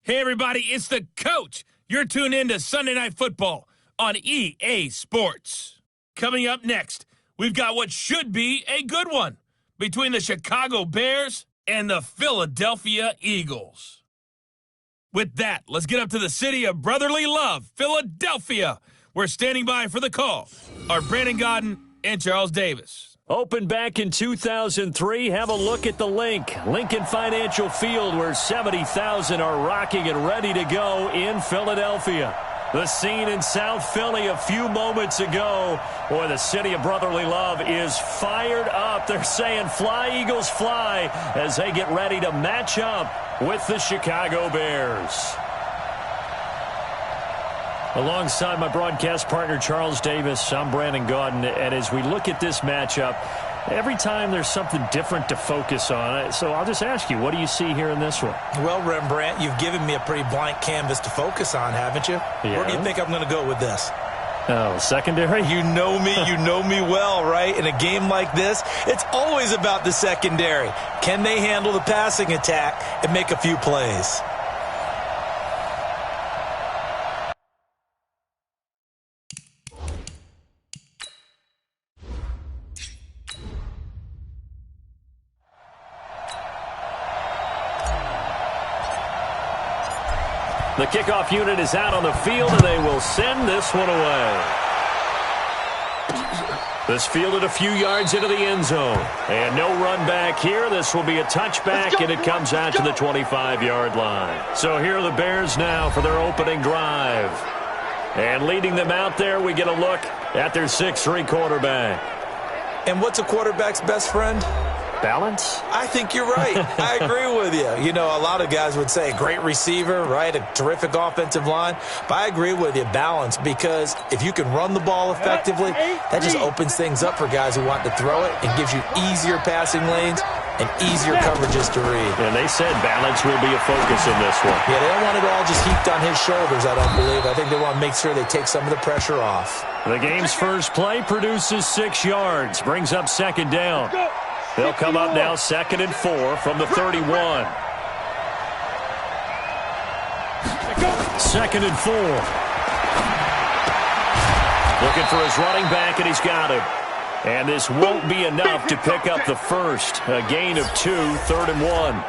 Hey, everybody, it's the coach. You're tuned in to Sunday Night Football on EA Sports. Coming up next, we've got what should be a good one between the Chicago Bears and the Philadelphia Eagles. With that, let's get up to the city of brotherly love, Philadelphia. We're standing by for the call are Brandon Godden and Charles Davis. Opened back in 2003, have a look at the Lincoln Financial Field, where 70,000 are rocking and ready to go in Philadelphia. The scene in South Philly a few moments ago. Boy, the city of brotherly love is fired up. They're saying, fly, Eagles, fly, as they get ready to match up with the Chicago Bears. Alongside my broadcast partner, Charles Davis, I'm Brandon Godden. And as we look at this matchup, every time there's something different to focus on. So I'll just ask you, what do you see here in this one? Well, Rembrandt, you've given me a pretty blank canvas to focus on, haven't you? Yeah. Where do you think I'm going to go with this? Oh, secondary? You know me well, right? In a game like this, it's always about the secondary. Can they handle the passing attack and make a few plays? The kickoff unit is out on the field, and they will send this one away. This fielded a few yards into the end zone. And no run back here. This will be a touchback, and it comes out to the 25-yard line. So here are the Bears now for their opening drive. And leading them out there, we get a look at their 6'3" quarterback. And what's a quarterback's best friend? Balance? I think you're right. I agree with you. You know, a lot of guys would say great receiver, right? A terrific offensive line. But I agree with you, balance, because if you can run the ball effectively, that just opens things up for guys who want to throw it and gives you easier passing lanes and easier coverages to read. And they said balance will be a focus in this one. Yeah, they don't want it all just heaped on his shoulders, I don't believe. I think they want to make sure they take some of the pressure off. The game's first play produces 6 yards, brings up second down. They'll come up now 2nd and 4 from the 31. 2nd and 4. Looking for his running back, and he's got him. And this won't be enough to pick up the first. A gain of 2, 3rd and 1.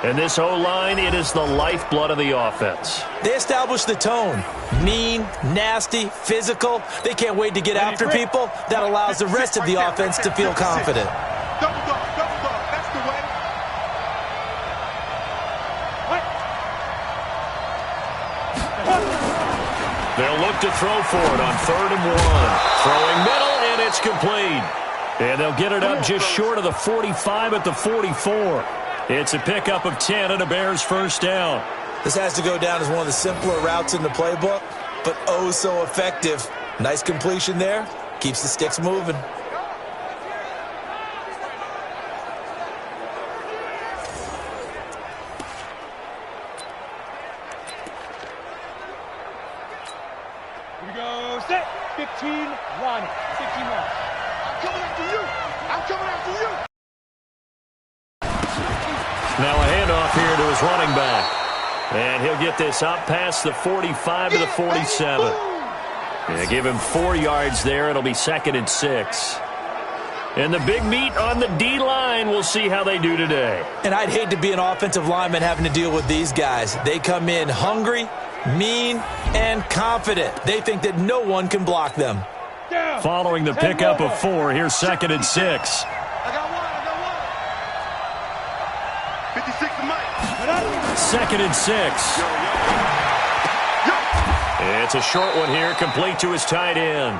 And this O-line, it is the lifeblood of the offense. They establish the tone. Mean, nasty, physical. They can't wait to get after people. That allows the rest of the offense to feel confident. Double dog, that's the way. They'll look to throw for it on 3rd and 1. Throwing middle, and it's complete. And they'll get it up just short of the 45 at the 44. It's a pickup of 10 and a Bears first down. This has to go down as one of the simpler routes in the playbook, but oh so effective. Nice completion there. Keeps the sticks moving. Here we go, set, 15, line, 15 line. I'm coming after you. I'm coming after you. Now a handoff here to his running back. And he'll get this up past the 45 to the 47. Yeah, give him 4 yards there. It'll be 2nd and 6. And the big meat on the D-line. We'll see how they do today. And I'd hate to be an offensive lineman having to deal with these guys. They come in hungry, mean, and confident. They think that no one can block them. Following the pickup of 4, here's 2nd and 6. I got one. 56 to Mike. 2nd and 6. It's a short one here, complete to his tight end.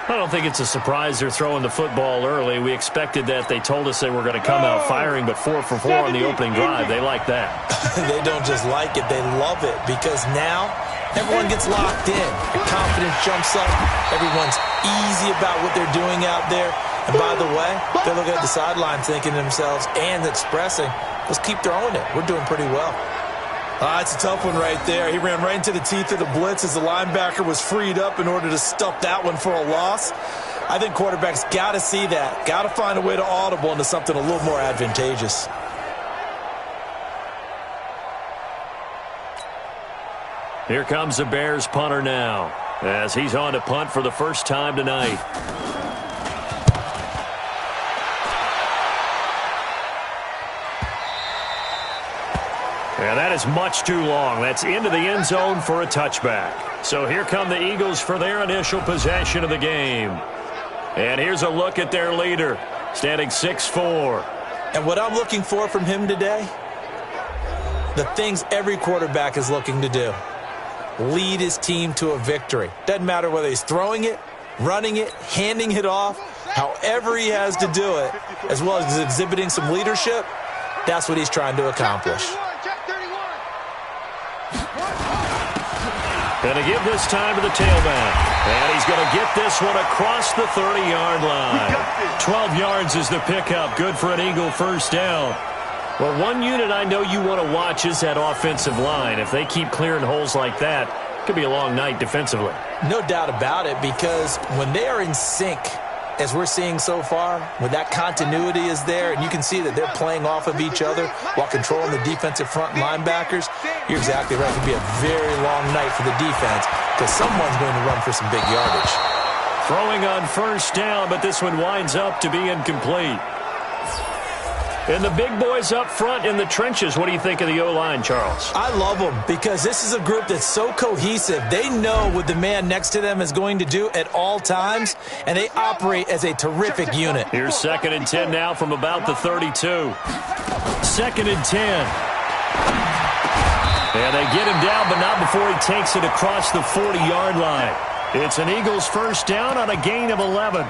I don't think it's a surprise they're throwing the football early. We expected that. They told us they were going to come out firing, but 4 for 4 on the opening drive. They like that. They don't just like it, they love it, because now everyone gets locked in. Their confidence jumps up. Everyone's easy about what they're doing out there. And by the way, they're looking at the sideline thinking to themselves and expressing, let's keep throwing it. We're doing pretty well. It's a tough one right there. He ran right into the teeth of the blitz as the linebacker was freed up in order to stuff that one for a loss. I think quarterbacks got to see that. Got to find a way to audible into something a little more advantageous. Here comes the Bears punter now, as he's on to punt for the first time tonight. And that is much too long. That's into the end zone for a touchback. So here come the Eagles for their initial possession of the game. And here's a look at their leader, standing 6'4". And what I'm looking for from him today, the things every quarterback is looking to do. Lead his team to a victory. Doesn't matter whether he's throwing it, running it, handing it off, however he has to do it, as well as exhibiting some leadership, that's what he's trying to accomplish. Going to give this time to the tailback. And he's going to get this one across the 30-yard line. 12 yards is the pickup. Good for an Eagle first down. Well, one unit I know you want to watch is that offensive line. If they keep clearing holes like that, it could be a long night defensively. No doubt about it, because when they are in sync, as we're seeing so far, when that continuity is there, and you can see that they're playing off of each other while controlling the defensive front linebackers, you're exactly right. It could be a very long night for the defense because someone's going to run for some big yardage. Throwing on first down, but this one winds up to be incomplete. And the big boys up front in the trenches, what do you think of the O-line, Charles? I love them because this is a group that's so cohesive. They know what the man next to them is going to do at all times, and they operate as a terrific unit. Here's 2nd and 10 now from about the 32. 2nd and 10. And they get him down, but not before he takes it across the 40-yard line. It's an Eagles first down on a gain of 11.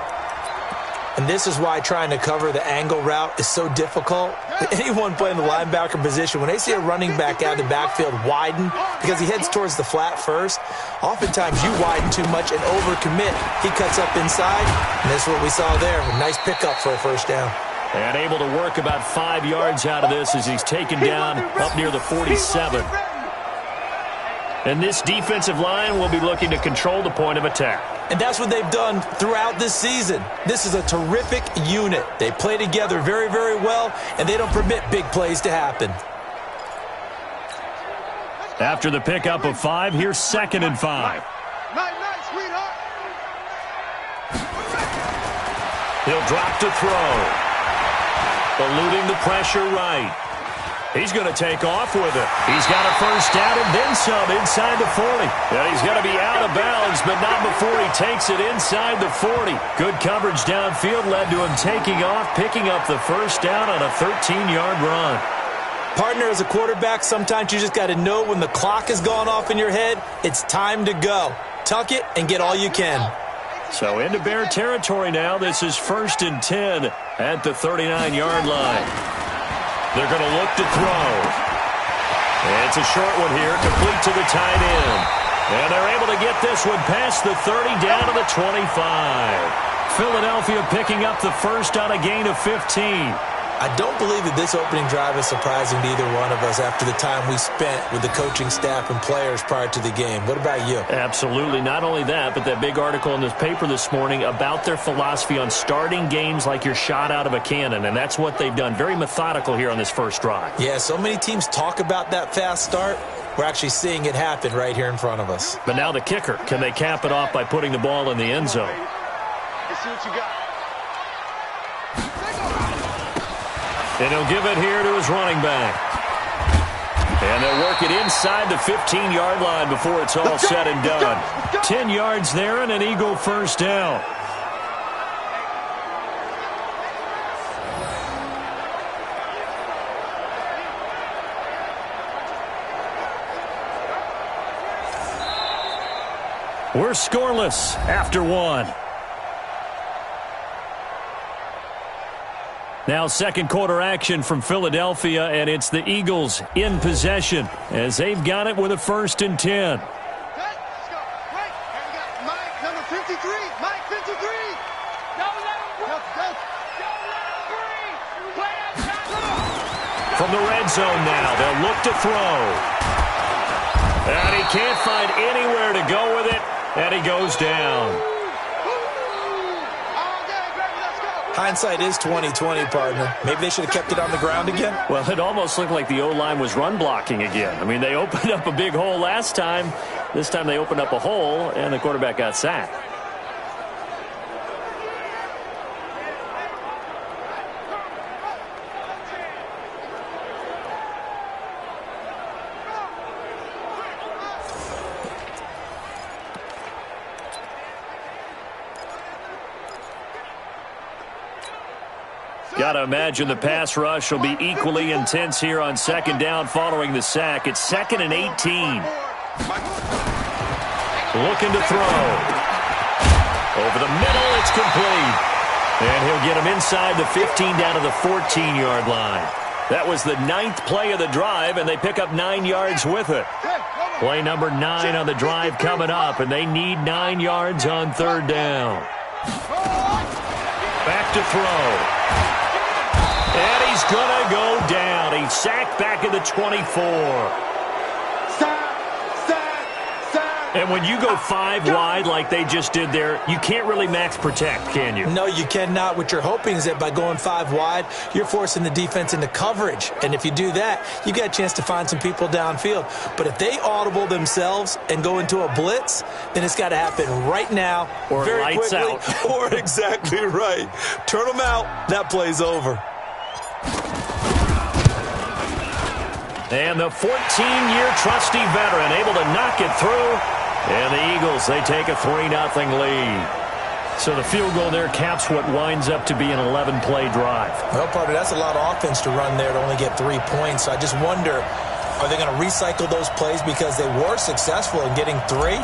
And this is why trying to cover the angle route is so difficult. Anyone playing the linebacker position, when they see a running back out of the backfield widen because he heads towards the flat first, oftentimes you widen too much and overcommit. He cuts up inside, and this is what we saw there. A nice pickup for a first down. And able to work about 5 yards out of this as he's taken down up near the 47. And this defensive line will be looking to control the point of attack. And that's what they've done throughout this season. This is a terrific unit. They play together very, very well, and they don't permit big plays to happen. After the pickup of 5, here's 2nd and 5. Nice, sweetheart. He'll drop to throw. Eluding the pressure right. He's going to take off with it. He's got a first down and then some inside the 40. And he's going to be out of bounds, but not before he takes it inside the 40. Good coverage downfield led to him taking off, picking up the first down on a 13-yard run. Partner, as a quarterback, sometimes you just got to know when the clock has gone off in your head, it's time to go. Tuck it and get all you can. So into Bear territory now. This is 1st and 10 at the 39-yard line. They're going to look to throw. It's a short one here, complete to the tight end. And they're able to get this one past the 30 down to the 25. Philadelphia picking up the first on a gain of 15. I don't believe that this opening drive is surprising to either one of us after the time we spent with the coaching staff and players prior to the game. What about you? Absolutely. Not only that, but that big article in this paper this morning about their philosophy on starting games like you're shot out of a cannon, and that's what they've done. Very methodical here on this first drive. Yeah, so many teams talk about that fast start. We're actually seeing it happen right here in front of us. But now the kicker. Can they cap it off by putting the ball in the end zone? Let's see what you got. And he'll give it here to his running back. And they'll work it inside the 15-yard line before it's all said and done. 10 yards there and an Eagle first down. We're scoreless after 1. Now second quarter action from Philadelphia, and it's the Eagles in possession as they've got it with a 1st and 10. Let's go. Right. And we got Mike, number 53. Mike, 53. Don't let him breathe. Don't let him breathe. Play outside. From the red zone now, they'll look to throw. And he can't find anywhere to go with it, and he goes down. All day, baby. Let's go. Hindsight is 20/20, partner. Maybe they should have kept it on the ground again. Well, it almost looked like the O-line was run blocking again. I mean, they opened up a big hole last time. This time they opened up a hole, and the quarterback got sacked. Got to imagine the pass rush will be equally intense here on second down following the sack. It's 2nd and 18. Looking to throw. Over the middle, it's complete. And he'll get him inside the 15 down to the 14-yard line. That was the 9th play of the drive, and they pick up 9 yards with it. Play number 9 on the drive coming up, and they need 9 yards on 3rd down. Back to throw. And he's going to go down. He's sacked back at the 24. And when you go 5 wide like they just did there, you can't really max protect, can you? No, you cannot. What you're hoping is that by going 5 wide, you're forcing the defense into coverage. And if you do that, you got a chance to find some people downfield. But if they audible themselves and go into a blitz, then it's got to happen right now, or very lights quickly, out. Or exactly right. Turn them out. That play's over. And the 14-year trusty veteran able to knock it through. And the Eagles, they take a 3-0 lead. So the field goal there caps what winds up to be an 11-play drive. Well, partner, that's a lot of offense to run there to only get 3 points. So I just wonder, are they going to recycle those plays because they were successful in getting 3?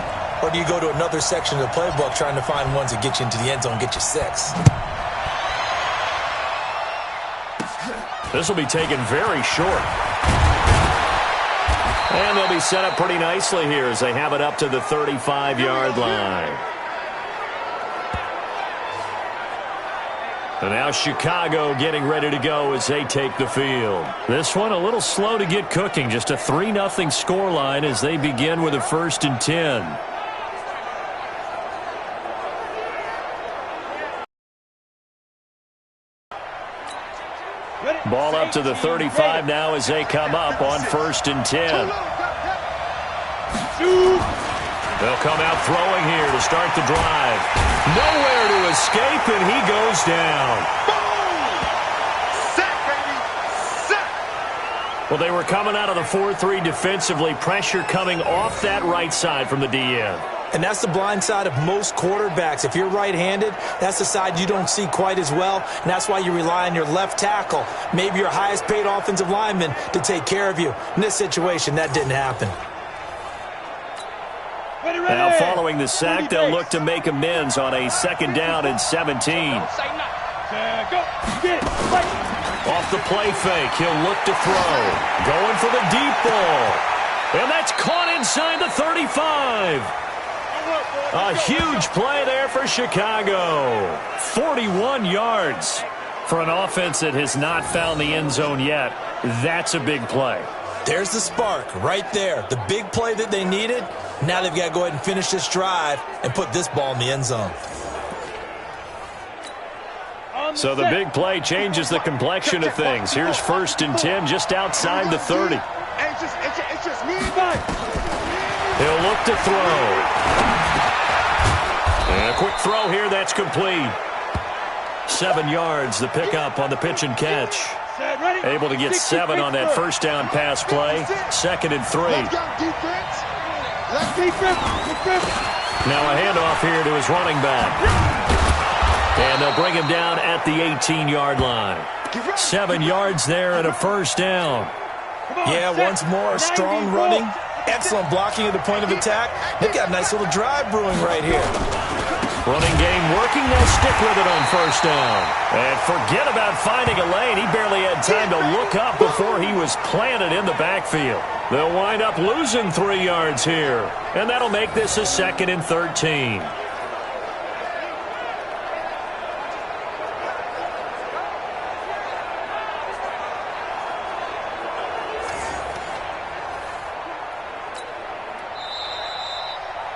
Or do you go to another section of the playbook trying to find ones that get you into the end zone and get you 6? This will be taken very short. And they'll be set up pretty nicely here as they have it up to the 35-yard line. And now Chicago getting ready to go as they take the field. This one a little slow to get cooking. Just a 3-0 scoreline as they begin with a 1st and 10. Ball up to the 35 now as they come up on 1st and 10. They'll come out throwing here to start the drive. Nowhere to escape, and he goes down. Well, they were coming out of the 4-3 defensively. Pressure coming off that right side from the DN. And that's the blind side of most quarterbacks. If you're right-handed, that's the side you don't see quite as well. And that's why you rely on your left tackle, maybe your highest-paid offensive lineman, to take care of you. In this situation, that didn't happen. Now, following the sack, they'll look to make amends on a 2nd down and 17. Off the play fake, he'll look to throw. Going for the deep ball. And that's caught inside the 35. A huge play there for Chicago. 41 yards for an offense that has not found the end zone yet. That's a big play. There's the spark right there. The big play that they needed. Now they've got to go ahead and finish this drive and put this ball in the end zone. So the big play changes the complexion of things. Here's 1st and 10 just outside the 30. He'll look to throw. And a quick throw here, that's complete. 7 yards, the pickup on the pitch and catch. Able to get 7 on that 1st down pass play. 2nd and 3. Now a handoff here to his running back. And they'll bring him down at the 18-yard line. 7 yards there and a 1st down. Yeah, once more, strong running. Excellent blocking at the point of attack. They've got a nice little drive brewing right here. Running game working. They'll stick with it on 1st down. And forget about finding a lane. He barely had time to look up before he was planted in the backfield. They'll wind up losing 3 yards here. And that'll make this a 2nd and 13.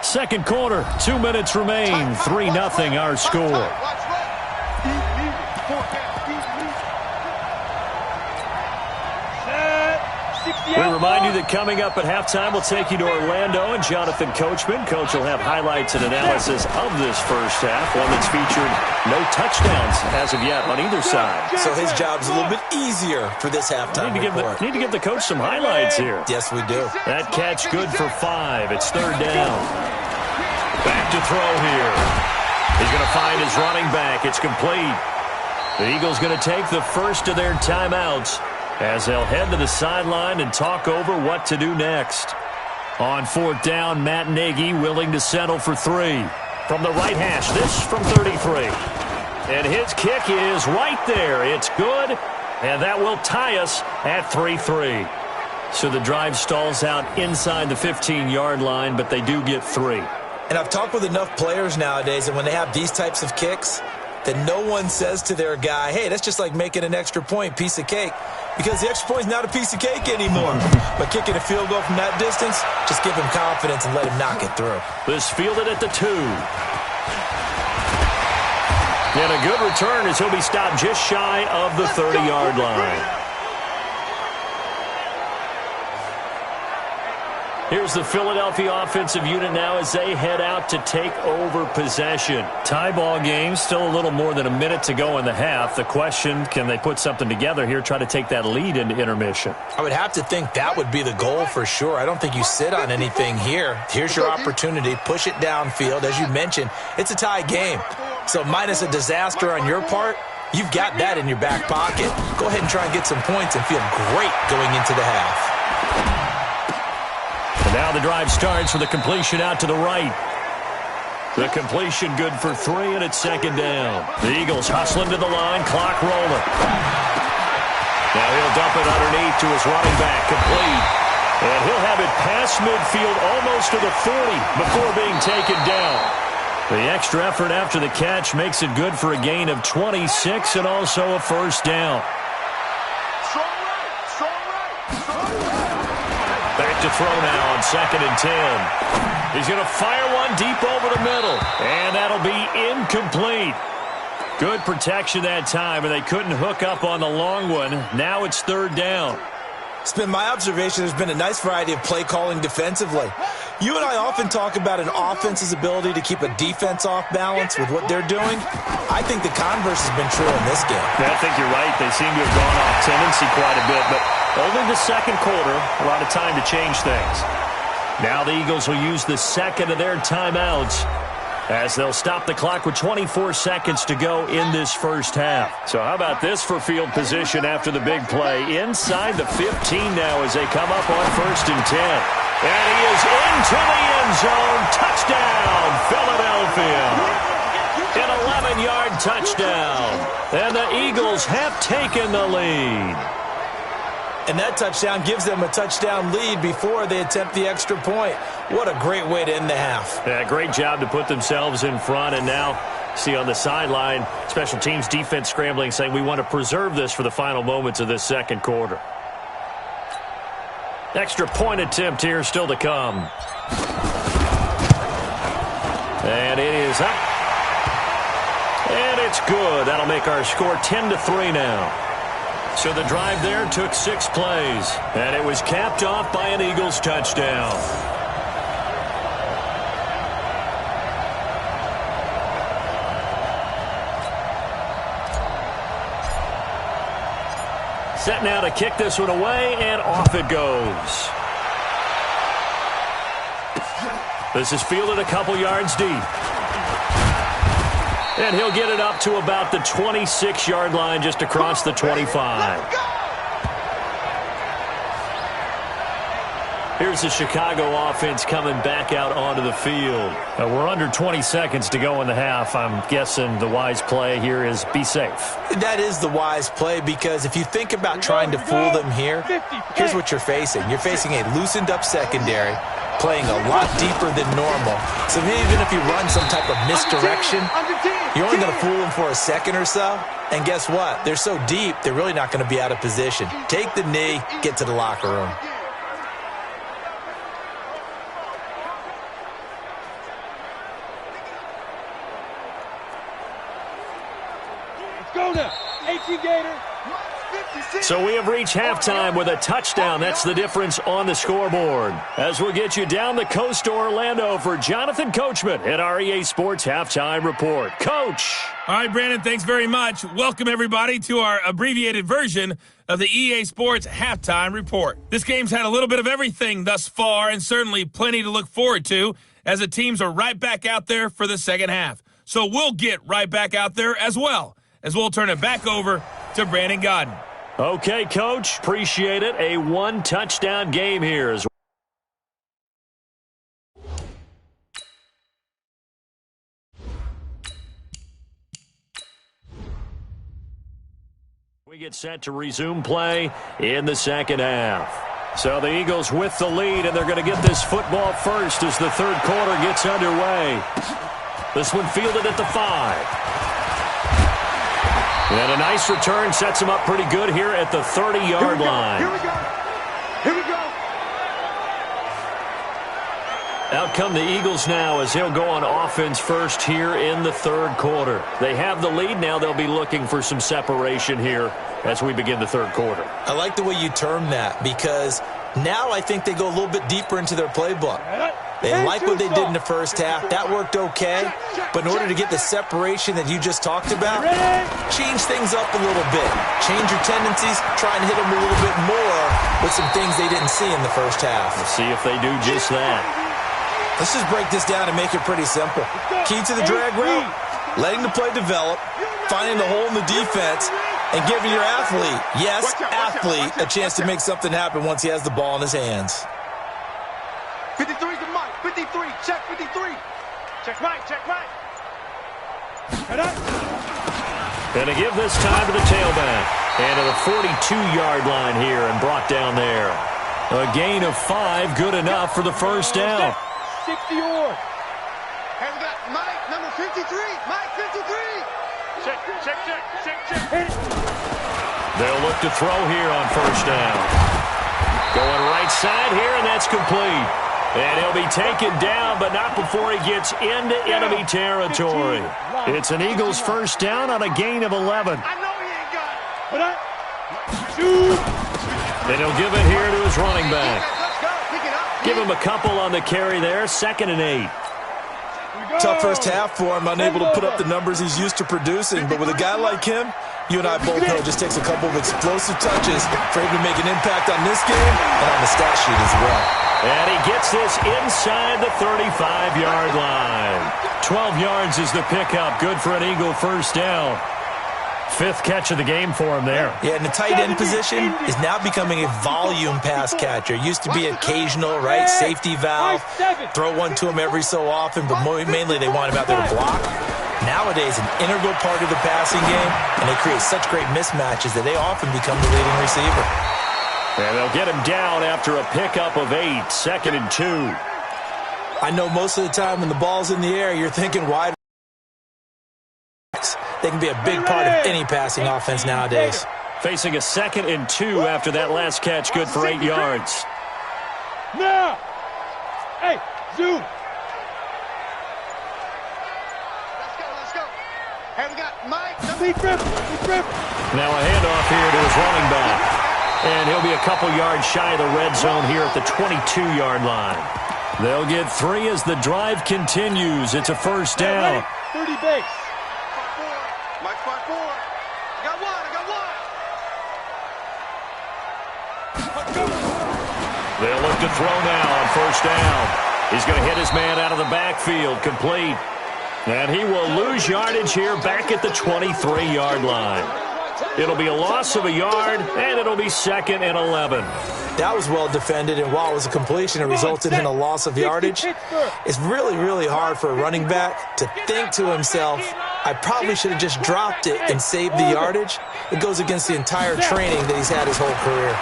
Second quarter, 2 minutes remain. 3-0 our score. We remind you that coming up at halftime, we'll take you to Orlando and Jonathan Coachman. Coach will have highlights and analysis of this first half, one that's featured no touchdowns as of yet on either side. So his job's a little bit easier for this halftime report. Need to give the coach some highlights here. Yes, we do. That catch good for 5. It's third down. Back to throw here. He's going to find his running back. It's complete. The Eagles going to take the first of their timeouts as they'll head to the sideline and talk over what to do next. On fourth down, Matt Nagy willing to settle for 3. From the right hash, this from 33. And his kick is right there. It's good, and that will tie us at 3-3. So the drive stalls out inside the 15-yard line, but they do get 3. And I've talked with enough players nowadays, and when they have these types of kicks, that no one says to their guy, hey, that's just like making an extra point, piece of cake. Because the extra point is not a piece of cake anymore. But kicking a field goal from that distance, just give him confidence and let him knock it through. This fielded at the 2. And a good return as he'll be stopped just shy of the 30-yard line. Here's the Philadelphia offensive unit now as they head out to take over possession. Tie ball game, still a little more than a minute to go in the half. The question, can they put something together here, try to take that lead into intermission? I would have to think that would be the goal for sure. I don't think you sit on anything here. Here's your opportunity. Push it downfield. As you mentioned, it's a tie game. So minus a disaster on your part, you've got that in your back pocket. Go ahead and try and get some points and feel great going into the half. And now the drive starts with a completion out to the right. The completion good for 3, and it's second down. The Eagles hustling to the line, clock rolling. Now he'll dump it underneath to his running back, complete. And he'll have it past midfield almost to the 40 before being taken down. The extra effort after the catch makes it good for a gain of 26 and also a first down. Back to throw now on 2nd and 10. He's going to fire one deep over the middle, and that'll be incomplete. Good protection that time, and they couldn't hook up on the long one. Now it's third down. It's been my observation there's been a nice variety of play calling defensively. You and I often talk about an offense's ability to keep a defense off balance with what they're doing. I think the converse has been true in this game. Yeah, I think you're right. They seem to have gone off tendency quite a bit, but only the second quarter, a lot of time to change things. Now the Eagles will use the second of their timeouts as they'll stop the clock with 24 seconds to go in this first half. So how about this for field position after the big play? Inside the 15 now as they come up on 1st and 10. And he is into the end zone. Touchdown, Philadelphia. An 11-yard touchdown. And the Eagles have taken the lead. And that touchdown gives them a touchdown lead before they attempt the extra point. What a great way to end the half. Yeah, great job to put themselves in front. And now, see on the sideline, special teams defense scrambling, saying we want to preserve this for the final moments of this second quarter. Extra point attempt here still to come. And it is up. And it's good. That'll make our score 10-3 now. So the drive there took 6 plays, and it was capped off by an Eagles touchdown. Set now to kick this one away, and off it goes. This is fielded a couple yards deep. And he'll get it up to about the 26-yard line just across the 25. Here's the Chicago offense coming back out onto the field. We're under 20 seconds to go in the half. I'm guessing the wise play here is be safe. That is the wise play because if you think about trying to fool them here, here's what you're facing. You're facing a loosened up secondary, playing a lot deeper than normal. So even if you run some type of misdirection, you're only going to fool them for a second or so. And guess what? They're so deep, they're really not going to be out of position. Take the knee, get to the locker room. So we have reached halftime with a touchdown. That's the difference on the scoreboard. As we'll get you down the coast to Orlando for Jonathan Coachman at our EA Sports Halftime Report. Coach! All right, Brandon, thanks very much. Welcome, everybody, to our abbreviated version of the EA Sports Halftime Report. This game's had a little bit of everything thus far, and certainly plenty to look forward to, as the teams are right back out there for the second half. So we'll get right back out there as well, as we'll turn it back over to Brandon Godden. Okay, Coach. Appreciate it. A one-touchdown game here. We get set to resume play in the second half. So the Eagles with the lead, and they're going to get this football first as the third quarter gets underway. This one fielded at the 5. And a nice return sets him up pretty good here at the 30-yard line. Here we go. Here we go. Out come the Eagles now as they'll go on offense first here in the third quarter. They have the lead. Now they'll be looking for some separation here as we begin the third quarter. I like the way you term that, because now I think they go a little bit deeper into their playbook. They like what they did in the first half. That worked okay. But in order to get the separation that you just talked about, change things up a little bit. Change your tendencies. Try and hit them a little bit more with some things they didn't see in the first half. Let's see if they do just that. Let's just break this down and make it pretty simple. Key to the drag route, letting the play develop, finding the hole in the defense, and giving your athlete, yes, athlete, a chance to make something happen once he has the ball in his hands. 53 to Mike. 53. Check 53. Check Mike. Check Mike. Going to give this time to the tailback. And to the 42-yard line here and brought down there. A gain of 5, good enough for the first down. 60 yards. And we got Mike, number 53. Mike, 53. Check. Hit it. They'll look to throw here on first down. Going right side here, and that's complete. And he'll be taken down, but not before he gets into enemy territory. It's an Eagles first down on a gain of 11. I know he ain't got it. Shoot. And he'll give it here to his running back. Let's go. Pick it up. Give him a couple on the carry there. 2nd and 8. Tough first half for him, unable to put up the numbers he's used to producing. But with a guy like him, you and I both know it just takes a couple of explosive touches for him to make an impact on this game and on the stat sheet as well. And he gets this inside the 35-yard line. 12 yards is the pickup. Good for an Eagle first down. 5th catch of the game for him there. Yeah, and the tight end position is now becoming a volume pass catcher. Used to be occasional, right? Safety valve. Throw one to him every so often, but mainly they want him out there to block. Nowadays, an integral part of the passing game, and they create such great mismatches that they often become the leading receiver. And they'll get him down after a pickup of 8, 2nd and 2. I know most of the time when the ball's in the air, you're thinking wide. They can be a big part of any passing offense nowadays. Facing a 2nd and 2 after that last catch, good for 8 yards. Now. Hey, zoom. Let's go. Hey, we got Mike. Now a handoff here to his running back. And he'll be a couple yards shy of the red zone here at the 22-yard line. They'll get 3 as the drive continues. It's a first down. 30 base. Mike, 5-4. I got one. They'll look to throw now on first down. He's going to hit his man out of the backfield, complete. And he will lose yardage here back at the 23-yard line. It'll be a loss of a yard, and it'll be 2nd and 11. That was well defended, and while it was a completion, it resulted in a loss of yardage. It's really, really hard for a running back to think to himself, I probably should have just dropped it and saved the yardage. It goes against the entire training that he's had his whole career.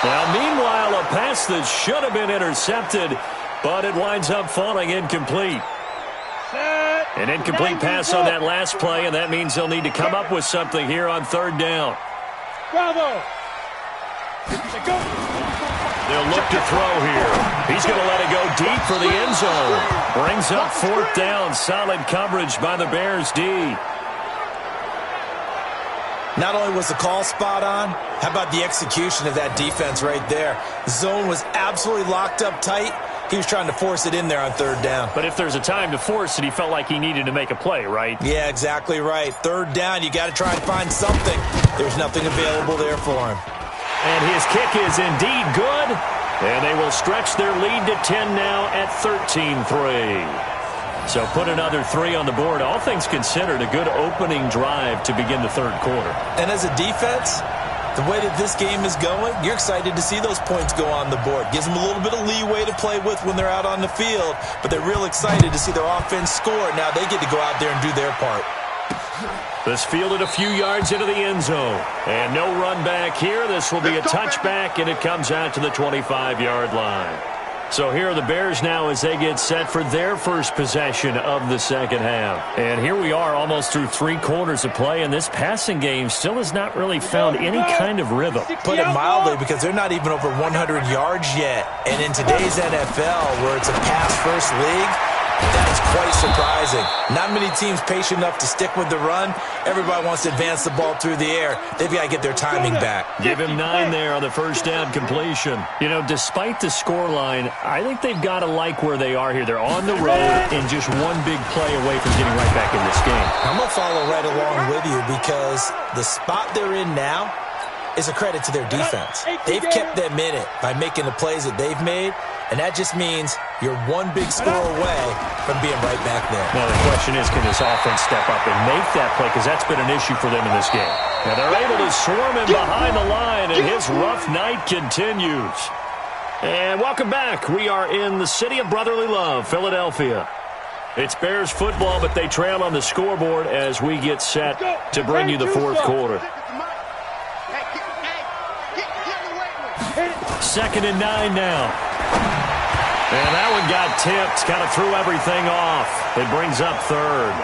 Now, meanwhile, a pass that should have been intercepted, but it winds up falling incomplete. An incomplete pass on that last play, and that means they'll need to come up with something here on third down. Bravo. They'll look to throw here. He's going to let it go deep for the end zone. Brings up 4th down. Solid coverage by the Bears D. Not only was the call spot on, how about the execution of that defense right there? The zone was absolutely locked up tight. He was trying to force it in there on 3rd down. But if there's a time to force it, he felt like he needed to make a play, right? Yeah, exactly right. 3rd down, you got to try and find something. There's nothing available there for him. And his kick is indeed good. And they will stretch their lead to 10 now at 13-3. So put another 3 on the board. All things considered, a good opening drive to begin the 3rd quarter. And as a defense, the way that this game is going, you're excited to see those points go on the board. Gives them a little bit of leeway to play with when they're out on the field, but they're real excited to see their offense score. Now they get to go out there and do their part. This fielded a few yards into the end zone. And no run back here. This will be a touchback, and it comes out to the 25-yard line. So here are the Bears now as they get set for their first possession of the second half. And here we are almost through 3 quarters of play, and this passing game still has not really found any kind of rhythm. Put it mildly, because they're not even over 100 yards yet. And in today's NFL, where it's a pass-first league, that is quite surprising. Not many teams patient enough to stick with the run. Everybody wants to advance the ball through the air. They've got to get their timing back. Give him 9 there on the first down completion. You know, despite the scoreline, I think they've got to like where they are here. They're on the road and just one big play away from getting right back in this game. I'm going to follow right along with you, because the spot they're in now is a credit to their defense. They've kept them in it by making the plays that they've made, and that just means you're one big score away from being right back there. Now the question is, can this offense step up and make that play? Because that's been an issue for them in this game. Now they're able to swarm him behind the line, and his rough night continues. And welcome back. We are in the city of brotherly love, Philadelphia. It's Bears football, but they trail on the scoreboard as we get set to bring you the 4th quarter. 2nd and 9 now. And that one got tipped. Kind of threw everything off. It brings up 3rd.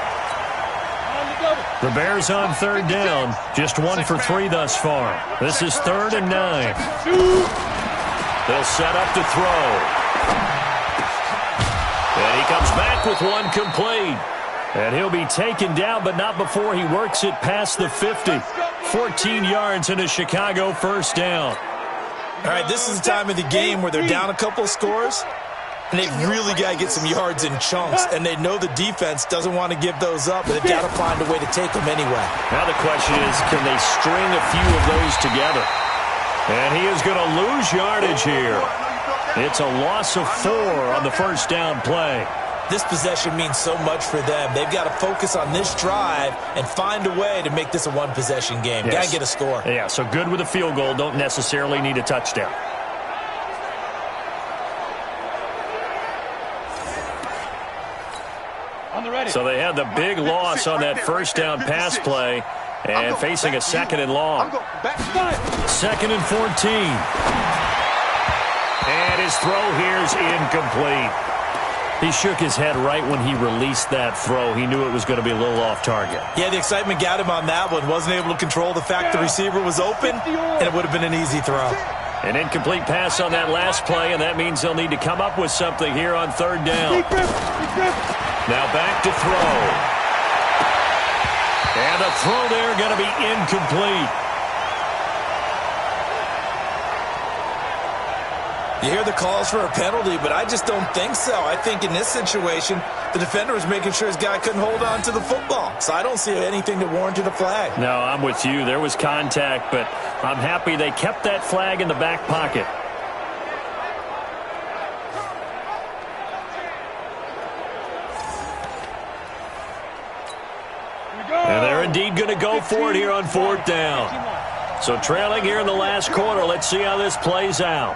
The Bears on 3rd down. Just 1 for 3 thus far. This is 3rd and 9. They'll set up to throw. And he comes back with one complete. And he'll be taken down, but not before he works it past the 50. 14 yards and a Chicago first down. All right, this is the time of the game where they're down a couple of scores, and they've really got to get some yards in chunks, and they know the defense doesn't want to give those up, but they've got to find a way to take them anyway. Now the question is, can they string a few of those together? And he is going to lose yardage here. It's a loss of 4 on the first down play. This possession means so much for them. They've got to focus on this drive and find a way to make this a one-possession game. Yes. Got to get a score. Yeah, so good with a field goal. Don't necessarily need a touchdown. So they had the big loss on that first down pass play, and facing a 2nd and long. 2nd and 14. And his throw here is incomplete. He shook his head right when he released that throw. He knew it was going to be a little off target. Yeah, the excitement got him on that one. Wasn't able to control the fact the receiver was open, and it would have been an easy throw. An incomplete pass on that last play, and that means they'll need to come up with something here on 3rd down. Now back to throw. And the throw there going to be incomplete. You hear the calls for a penalty, but I just don't think so. I think in this situation, the defender was making sure his guy couldn't hold on to the football. So I don't see anything that warranted a flag. No, I'm with you. There was contact, but I'm happy they kept that flag in the back pocket. And they're indeed going to go for it here on 4th down. So trailing here in the last quarter. Let's see how this plays out.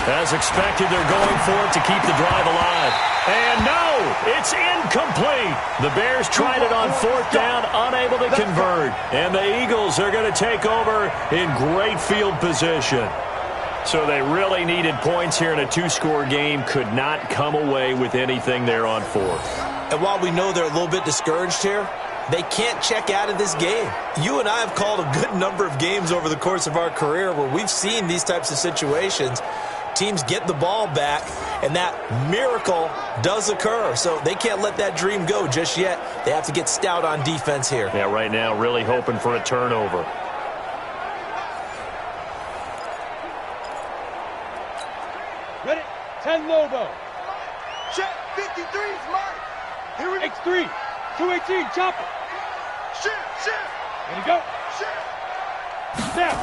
As expected, they're going for it to keep the drive alive. And no, it's incomplete. The Bears tried it on 4th down, unable to convert. And the Eagles are going to take over in great field position. So they really needed points here in a 2-score game. Could not come away with anything there on 4th. And while we know they're a little bit discouraged here, They can't check out of this game. You and I have called a good number of games over the course of our career where we've seen these types of situations. Teams get the ball back, and that miracle does occur. So they can't let that dream go just yet. They have to get stout on defense here. Yeah, right now really hoping for a turnover. Ready? 10 Lobo. Check. 53 smart. Here we go. X3. 218 chopper. Shift. Ready to go. Shift. Snap.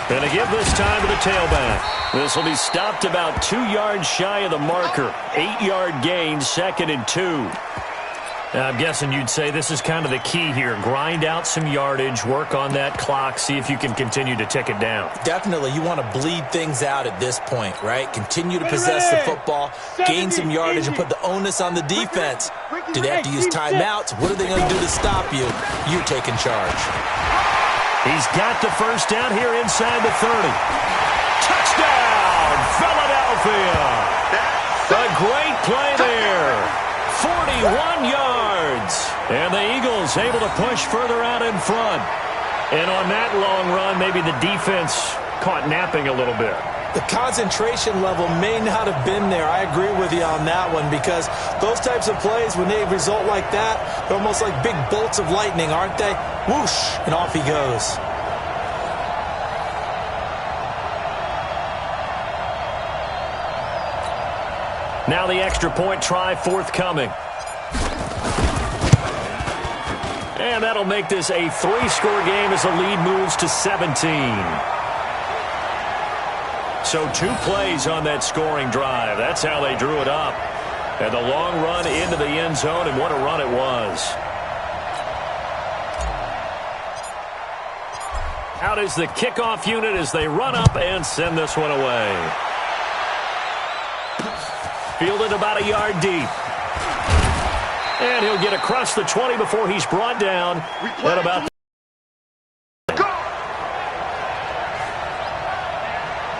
Going to give this time to the tailback. This will be stopped about 2 yards shy of the marker. 8-yard gain, 2nd and 2. Now, I'm guessing you'd say this is kind of the key here. Grind out some yardage, work on that clock, see if you can continue to tick it down. Definitely, you want to bleed things out at this point, right? Continue to possess the football, gain some yardage, and put the onus on the defense. Do they have to use timeouts? What are they going to do to stop you? You're taking charge. He's got the first down here inside the 30. Touchdown, Philadelphia. A great play there. 41 yards. And the Eagles able to push further out in front. And on that long run, maybe the defense caught napping a little bit. The concentration level may not have been there. I agree with you on that one because those types of plays, when they result like that, they're almost like big bolts of lightning, aren't they? Whoosh, and off he goes. Now the extra point try forthcoming. And that'll make this a 3-score game as the lead moves to 17. So 2 plays on that scoring drive. That's how they drew it up. And the long run into the end zone, and what a run it was. Out is the kickoff unit as they run up and send this one away. Fielded about a yard deep. And he'll get across the 20 before he's brought down at about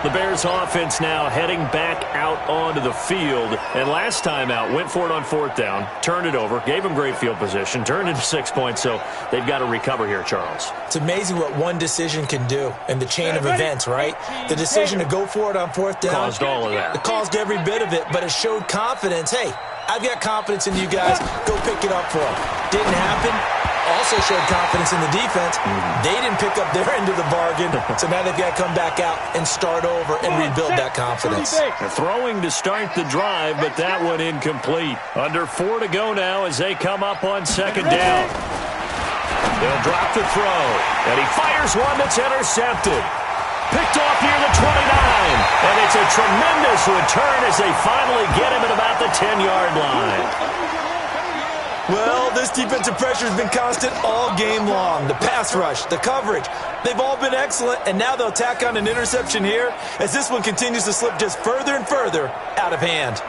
the Bears offense now heading back out onto the field. And last time out, went for it on 4th down, turned it over, gave them great field position, turned into 6 points, so they've got to recover here, Charles. It's amazing what one decision can do in the chain of events, right? The decision to go for it on 4th down. Caused all of that. It caused every bit of it, but it showed confidence. Hey, I've got confidence in you guys. Go pick it up for them. Didn't happen. Also showed confidence in the defense. They didn't pick up their end of the bargain, so now they've got to come back out and start over and rebuild that confidence. They're throwing to start the drive, but that one incomplete. Under 4 to go now as they come up on 2nd down. They'll drop the throw, and he fires one that's intercepted. Picked off near the 29, and it's a tremendous return as they finally get him at about the 10-yard line. Well, this defensive pressure has been constant all game long. The pass rush, the coverage, they've all been excellent, and now they'll tack on an interception here as this one continues to slip just further and further out of hand.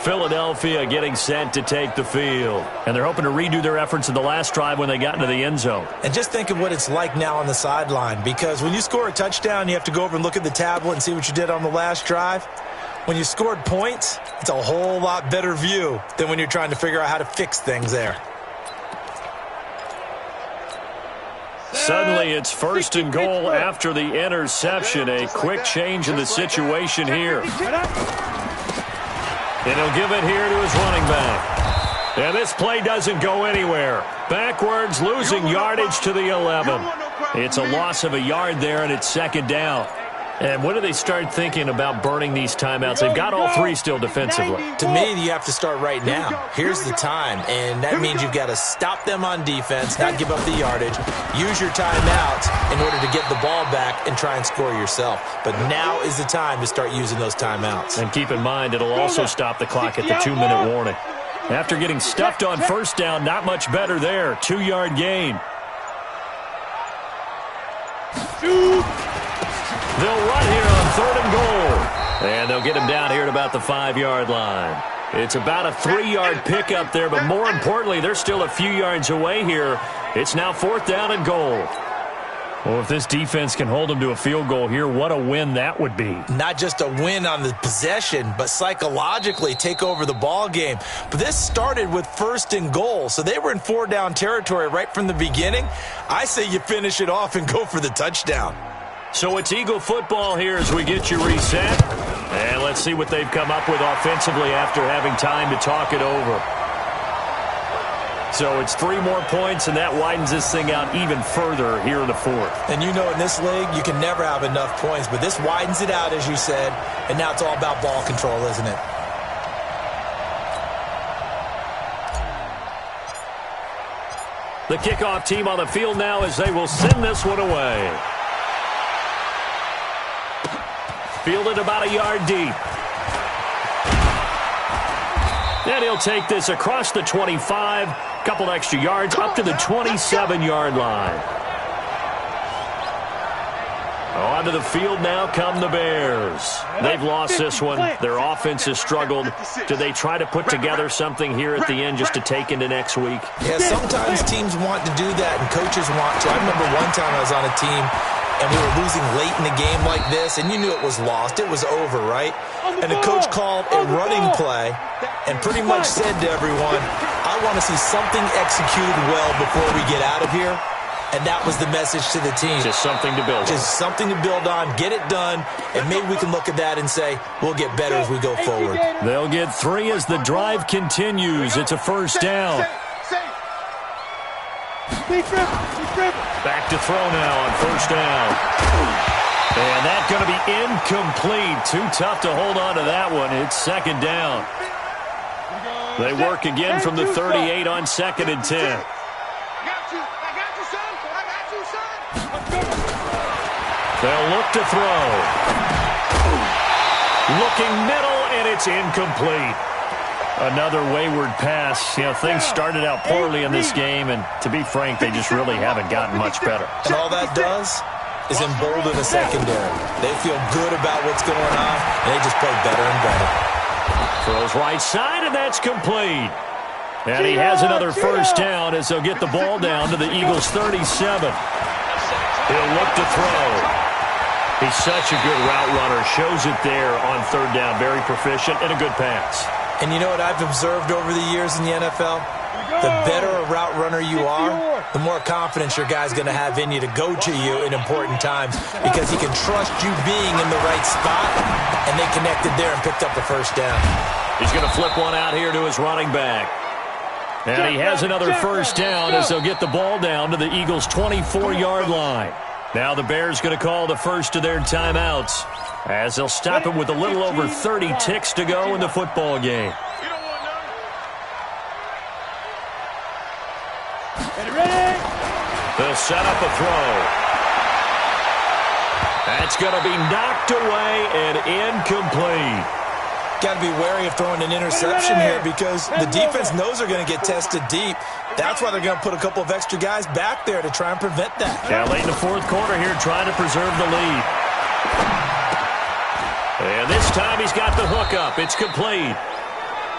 Philadelphia getting set to take the field. And they're hoping to redo their efforts in the last drive when they got into the end zone. And just think of what it's like now on the sideline, because when you score a touchdown, you have to go over and look at the tablet and see what you did on the last drive. When you scored points, it's a whole lot better view than when you're trying to figure out how to fix things there. Suddenly it's 1st and goal after the interception. A quick change in the situation here. And he'll give it here to his running back. And this play doesn't go anywhere. Backwards, losing yardage to the 11. It's a loss of a yard there, and it's 2nd down. And when do they start thinking about burning these timeouts? They've got all 3 still defensively. To me, you have to start right now. Here's the time, and that means you've got to stop them on defense, not give up the yardage, use your timeouts in order to get the ball back and try and score yourself. But now is the time to start using those timeouts. And keep in mind, it'll also stop the clock at the 2-minute warning. After getting stuffed on 1st down, not much better there. 2-yard gain. They'll run here on 3rd and goal. And they'll get him down here at about the 5-yard line. It's about a 3-yard pickup there, but more importantly, they're still a few yards away here. It's now 4th down and goal. Well, if this defense can hold them to a field goal here, what a win that would be. Not just a win on the possession, but psychologically take over the ball game. But this started with 1st and goal, so they were in 4-down territory right from the beginning. I say you finish it off and go for the touchdown. So it's Eagle football here as we get you reset. And let's see what they've come up with offensively after having time to talk it over. So it's 3 more points, and that widens this thing out even further here in the 4th. And you know in this league, you can never have enough points, but this widens it out, as you said, and now it's all about ball control, isn't it? The kickoff team on the field now as they will send this one away. Fielded about a yard deep. And he'll take this across the 25, couple extra yards, up to the 27-yard line. Onto the field now come the Bears. They've lost this one. Their offense has struggled. Do they try to put together something here at the end just to take into next week? Yeah, sometimes teams want to do that, and coaches want to. I remember one time I was on a team, and we were losing late in the game like this, and you knew it was lost. It was over, right? And the coach called a running play and pretty much said to everyone, I want to see something executed well before we get out of here. And that was the message to the team. Just something to build on. Just something to build on, get it done, and maybe we can look at that and say, we'll get better as we go forward. They'll get 3 as the drive continues. It's a 1st down. Back to throw now on 1st down. And that's going to be incomplete. Too tough to hold on to that one. It's 2nd down. They work again from the 38 on 2nd and 10. They'll look to throw. Looking middle, and it's incomplete. Another wayward pass. You know, things started out poorly in this game, and to be frank, they just really haven't gotten much better. And all that does is embolden the secondary. They feel good about what's going on, and they just play better and better. Throws right side, and that's complete. And he has another 1st down as they'll get the ball down to the Eagles' 37. He'll look to throw. He's such a good route runner. Shows it there on 3rd down. Very proficient and a good pass. And you know what I've observed over the years in the NFL? The better a route runner you are, the more confidence your guy's going to have in you to go to you in important times because he can trust you being in the right spot, and they connected there and picked up the 1st down. He's going to flip one out here to his running back. And he has another 1st down as they'll get the ball down to the Eagles' 24-yard line. Now the Bears going to call the first of their timeouts as they'll stop it with a little over 30 ticks to go in the football game. They'll set up a throw. That's going to be knocked away and incomplete. Got to be wary of throwing an interception here because the defense knows they're going to get tested deep. That's why they're going to put a couple of extra guys back there to try and prevent that. Yeah, late in the 4th quarter here trying to preserve the lead. And this time he's got the hook up. It's complete.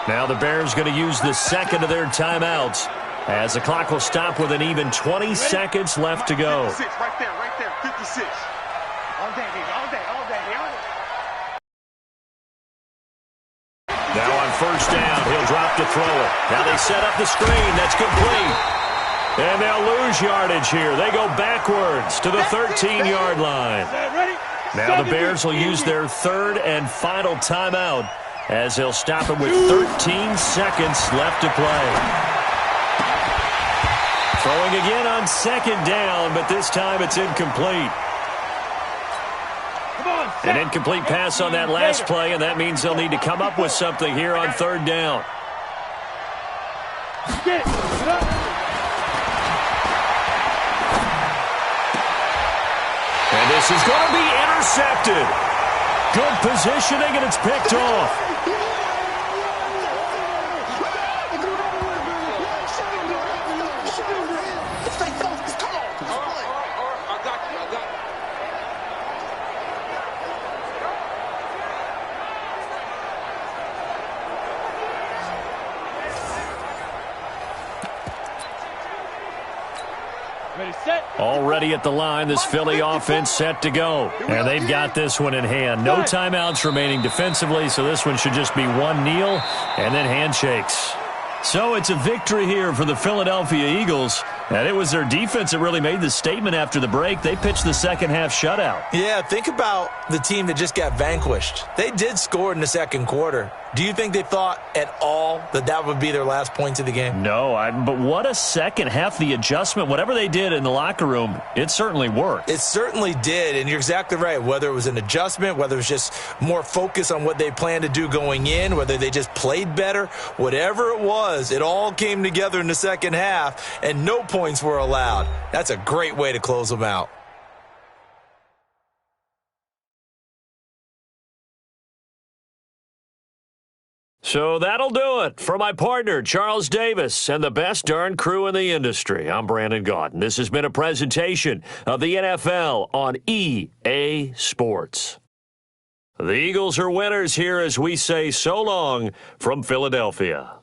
Now the Bears going to use the 2nd of their timeouts as the clock will stop with an even 20 seconds left to go. 56, right there, 56. All day, baby, all day, all day, all day. Now on 1st down, he'll drop to throw it. Now they set up the screen. That's complete. And they'll lose yardage here. They go backwards to the 13-yard line. Now the Bears will use their 3rd and final timeout as they'll stop it with 13 seconds left to play. Throwing again on 2nd down, but this time it's incomplete. An incomplete pass on that last play, and that means they'll need to come up with something here on 3rd down. And this is going to be intercepted. Good positioning, and it's picked off. set. Already at the line, this Philly offense set to go. And they've got this one in hand. No timeouts remaining defensively, so this one should just be one kneel and then handshakes. So it's a victory here for the Philadelphia Eagles. And it was their defense that really made the statement after the break. They pitched the second half shutout. Yeah, think about the team that just got vanquished. They did score in the second quarter. Do you think they thought at all that that would be their last points of the game? No, but what a second half. The adjustment, whatever they did in the locker room, it certainly worked. It certainly did, and you're exactly right. Whether it was an adjustment, whether it was just more focus on what they planned to do going in, whether they just played better, whatever it was, it all came together in the second half, and no points were allowed. That's a great way to close them out. So that'll do it for my partner, Charles Davis, and the best darn crew in the industry. I'm Brandon Gaudin. This has been a presentation of the NFL on EA Sports. The Eagles are winners here as we say so long from Philadelphia.